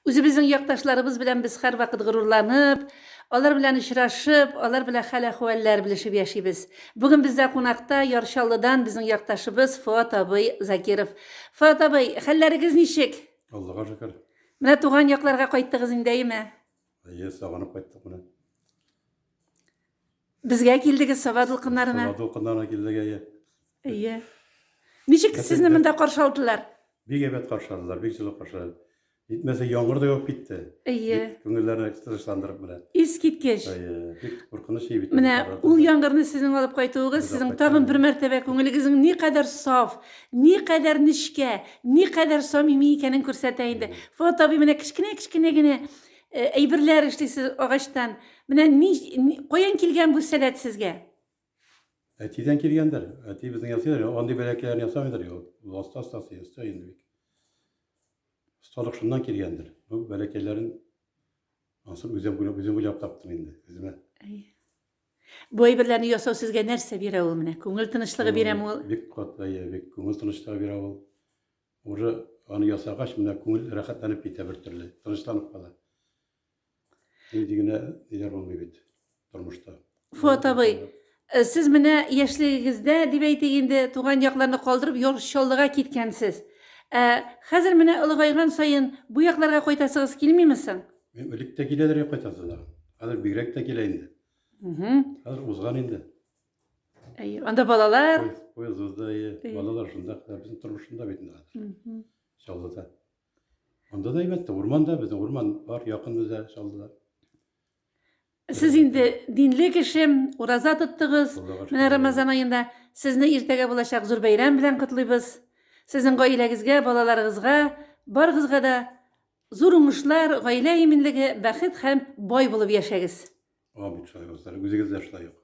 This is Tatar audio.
Үзебезнең якташларыбыз белән без һәрвакыт горурланып, алар белән очрашып, алар белән хәл әхвәлләр белешеп яшибез. Бүген бездә кунакта Яршаллыдан безнең якташыбыз Фуат абый Закиров. Фуат абый, хәлләрегез ничек? Аллаға шөкір. Менә туган якларга кайттыгыз инде, әйме? Сағынып қайттық мұны. Безгә килдегез Сава дулкыннарына. Сава дулкыннарына келдік. Әйе. Ничек сезне монда каршы алдылар? Бик әйбәт каршылар, бик җылы каршылар. Итмәсә яңгыр да юк битте. Әйе. Күңелләрне тынычландырып менә. Искиткеч. Бик куркыныч бит. Менә ул яңгырны сезнең алып кайтуыгыз сезнең тагын бер мәртәбә күңелегезнең никадәр саф, никадәр нечкә, никадәр самими икәнен күрсәтә инде. Фуат абый менә кечкенә генә әйберләр эшлисез агачтан. Менә каян килгән бу сәләт сезгә? Әтидән килгәндер. Әти безнең ясыйлар, андый бәләкәләрне ясамыйдыр ул. Астасы ясый инде бик. Сталык шуннан килгәндер. Бу бәләкәләрен асыл үзем уйлап таптым инде үземә. Бу әйберләрне ясау сезгә нәрсә бирә ул менә? Күңел тынычлыгы бирәме ул? Бик катлая, бик күңел тынычлыгы бирә ул. Уже аны ясагач менә күңел рәхәтләнеп китә бер төрле, тынычланып кала. Инде генә ниләр булмый бит тормышта. Фуат абый, сез менә яшьлегегездә дип әйтик инде туган якларны калдырып Яршаллыга киткәнсез. Хәзер менә олыгайган саен бу якларга кайтасыгыз килмиме соң? Мен элек тә киләләр кайтасы да. Хәзер бигрәк тә килә инде. Хәзер узган инде. Әйе, анда балалар. Поездда балалар шунда, безнең тормышында бит инде. Шаллыда. Анда да әйбәт, урманда безнең урман бар, якын бездә Шаллыда. Сез инде динле кеше, ураза тоттыгыз. Менә Рамазан аенда сезне иртәгә булачак зур бәйрәм белән котлыйбыз. Сезнең гаиләгезгә, балаларыгызга, барыгызга да зур уңышлар, гаилә иминлеге, бәхет һәм бай булып яшәгез. Амин, шулай булсын. Үзегез дә шулай ук.